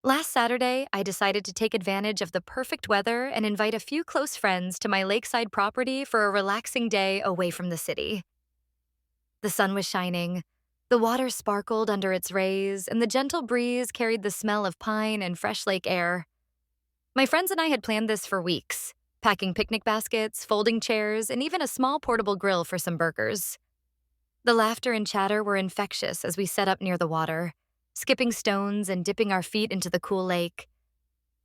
Last Saturday, I decided to take advantage of the perfect weather and invite a few close friends to my lakeside property for a relaxing day away from the city. The sun was shining, the water sparkled under its rays, and the gentle breeze carried the smell of pine and fresh lake air. My friends and I had planned this for weeks, packing picnic baskets, folding chairs, and even a small portable grill for some burgers. The laughter and chatter were infectious as we set up near the water, skipping stones and dipping our feet into the cool lake.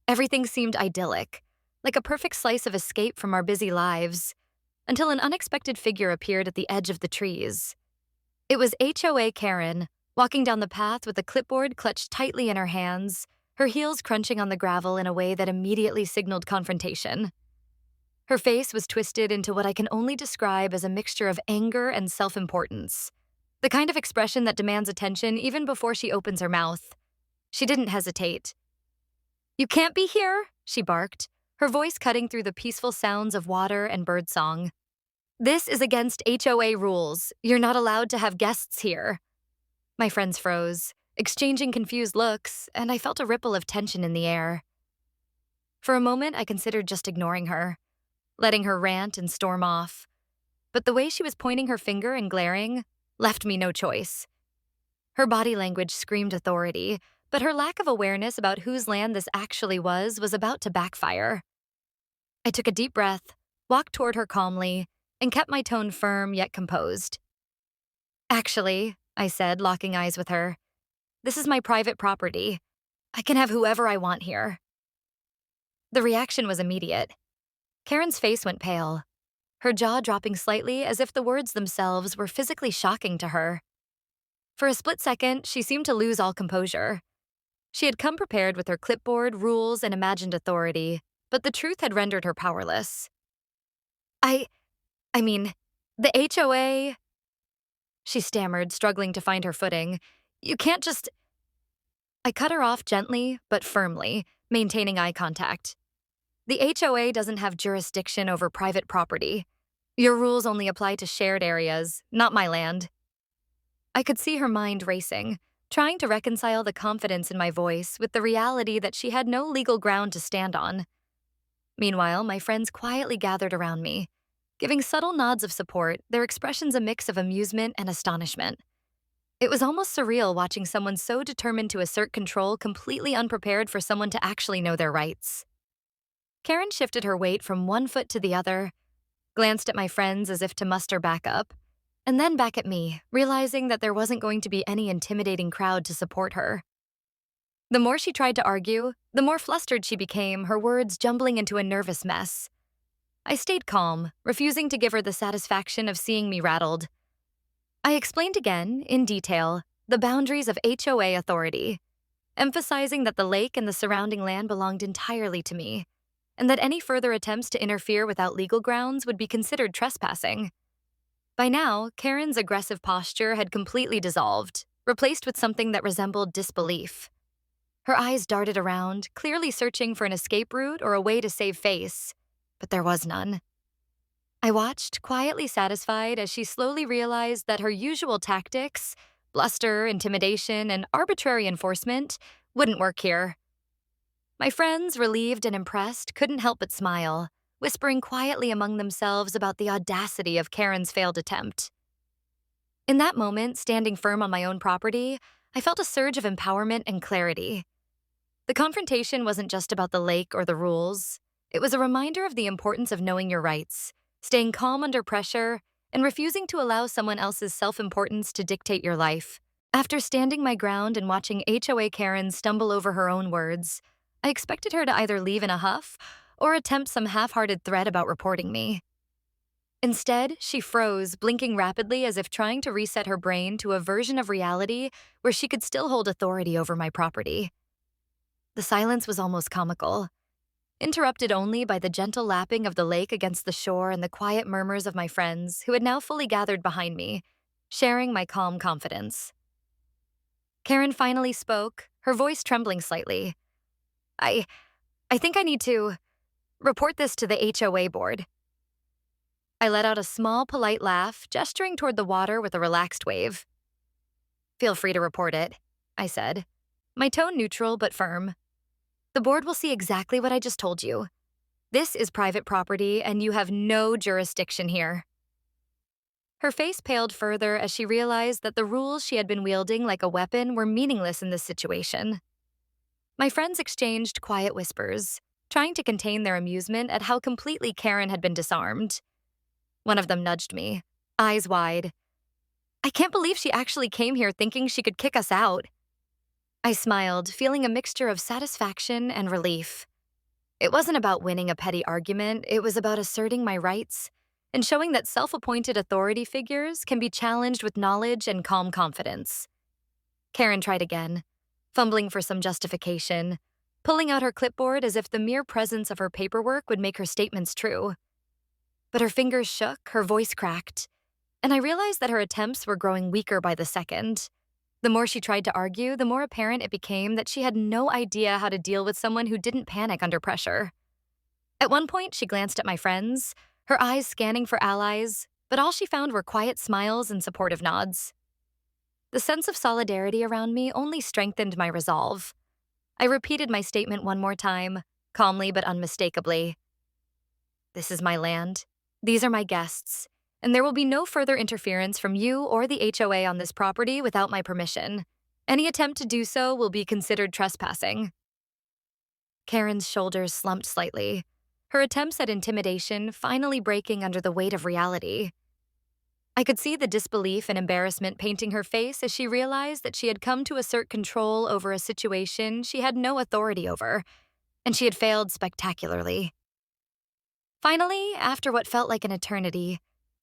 Everything seemed idyllic, like a perfect slice of escape from our busy lives, until an unexpected figure appeared at the edge of the trees. It was HOA Karen, walking down the path with a clipboard clutched tightly in her hands, her heels crunching on the gravel in a way that immediately signaled confrontation. Her face was twisted into what I can only describe as a mixture of anger and self-importance, the kind of expression that demands attention even before she opens her mouth. She didn't hesitate. "You can't be here," she barked, her voice cutting through the peaceful sounds of water and birdsong. "This is against HOA rules. You're not allowed to have guests here." My friends froze, exchanging confused looks, and I felt a ripple of tension in the air. For a moment, I considered just ignoring her, letting her rant and storm off. But the way she was pointing her finger and glaring left me no choice. Her body language screamed authority, but her lack of awareness about whose land this actually was about to backfire. I took a deep breath, walked toward her calmly, and kept my tone firm yet composed. "Actually," I said, locking eyes with her, "this is my private property. I can have whoever I want here." The reaction was immediate. Karen's face went pale, her jaw dropping slightly as if the words themselves were physically shocking to her. For a split second, she seemed to lose all composure. She had come prepared with her clipboard, rules, and imagined authority, but the truth had rendered her powerless. I I mean, the HOA, she stammered, struggling to find her footing. "You can't just—" I cut her off gently but firmly, maintaining eye contact. "The HOA doesn't have jurisdiction over private property. Your rules only apply to shared areas, not my land." I could see her mind racing, trying to reconcile the confidence in my voice with the reality that she had no legal ground to stand on. Meanwhile, my friends quietly gathered around me, giving subtle nods of support, their expressions a mix of amusement and astonishment. It was almost surreal watching someone so determined to assert control completely unprepared for someone to actually know their rights. Karen shifted her weight from one foot to the other, glanced at my friends as if to muster backup, and then back at me, realizing that there wasn't going to be any intimidating crowd to support her. The more she tried to argue, the more flustered she became, her words jumbling into a nervous mess. I stayed calm, refusing to give her the satisfaction of seeing me rattled. I explained again, in detail, the boundaries of HOA authority, emphasizing that the lake and the surrounding land belonged entirely to me, and that any further attempts to interfere without legal grounds would be considered trespassing. By now, Karen's aggressive posture had completely dissolved, replaced with something that resembled disbelief. Her eyes darted around, clearly searching for an escape route or a way to save face, but there was none. I watched, quietly satisfied, as she slowly realized that her usual tactics, bluster, intimidation, and arbitrary enforcement, wouldn't work here. My friends, relieved and impressed, couldn't help but smile, whispering quietly among themselves about the audacity of Karen's failed attempt. In that moment, standing firm on my own property, I felt a surge of empowerment and clarity. The confrontation wasn't just about the lake or the rules. It was a reminder of the importance of knowing your rights, staying calm under pressure, and refusing to allow someone else's self-importance to dictate your life. After standing my ground and watching HOA Karen stumble over her own words, I expected her to either leave in a huff or attempt some half-hearted threat about reporting me. Instead, she froze, blinking rapidly as if trying to reset her brain to a version of reality where she could still hold authority over my property. The silence was almost comical, interrupted only by the gentle lapping of the lake against the shore and the quiet murmurs of my friends who had now fully gathered behind me, sharing my calm confidence. Karen finally spoke, her voice trembling slightly. I think I need to report this to the HOA board." I let out a small, polite laugh, gesturing toward the water with a relaxed wave. "Feel free to report it," I said, my tone neutral but firm. The board will see exactly what I just told you. This is private property, and you have no jurisdiction here. Her face paled further as she realized that the rules she had been wielding like a weapon were meaningless in this situation. My friends exchanged quiet whispers, trying to contain their amusement at how completely Karen had been disarmed. One of them nudged me, eyes wide. I can't believe she actually came here thinking she could kick us out. I smiled, feeling a mixture of satisfaction and relief. It wasn't about winning a petty argument, it was about asserting my rights and showing that self-appointed authority figures can be challenged with knowledge and calm confidence. Karen tried again, fumbling for some justification, pulling out her clipboard as if the mere presence of her paperwork would make her statements true. But her fingers shook, her voice cracked, and I realized that her attempts were growing weaker by the second. The more she tried to argue, the more apparent it became that she had no idea how to deal with someone who didn't panic under pressure. At one point, she glanced at my friends, her eyes scanning for allies, but all she found were quiet smiles and supportive nods. The sense of solidarity around me only strengthened my resolve. I repeated my statement one more time, calmly but unmistakably. This is my land. These are my guests, and there will be no further interference from you or the HOA on this property without my permission. Any attempt to do so will be considered trespassing. Karen's shoulders slumped slightly, her attempts at intimidation finally breaking under the weight of reality. I could see the disbelief and embarrassment painting her face as she realized that she had come to assert control over a situation she had no authority over, and she had failed spectacularly. Finally, after what felt like an eternity,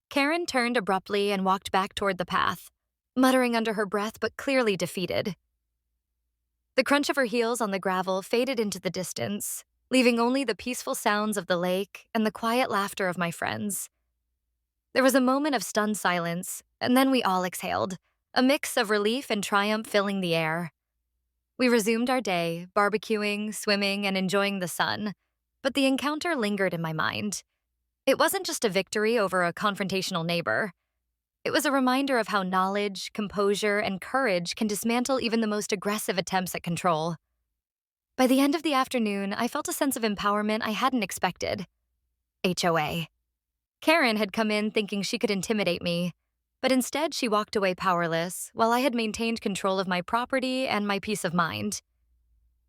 Karen turned abruptly and walked back toward the path, muttering under her breath but clearly defeated. The crunch of her heels on the gravel faded into the distance, leaving only the peaceful sounds of the lake and the quiet laughter of my friends. There was a moment of stunned silence, and then we all exhaled, a mix of relief and triumph filling the air. We resumed our day, barbecuing, swimming, and enjoying the sun, but the encounter lingered in my mind. It wasn't just a victory over a confrontational neighbor. It was a reminder of how knowledge, composure, and courage can dismantle even the most aggressive attempts at control. By the end of the afternoon, I felt a sense of empowerment I hadn't expected. HOA. Karen had come in thinking she could intimidate me, but instead she walked away powerless while I had maintained control of my property and my peace of mind.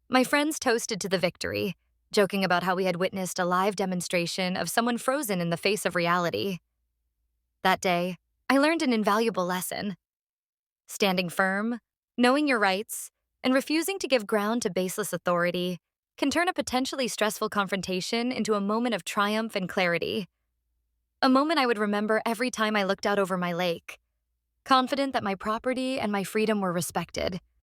My friends toasted to the victory, joking about how we had witnessed a live demonstration of someone frozen in the face of reality. That day, I learned an invaluable lesson. Standing firm, knowing your rights, and refusing to give ground to baseless authority can turn a potentially stressful confrontation into a moment of triumph and clarity. A moment I would remember every time I looked out over my lake, confident that my property and my freedom were respected.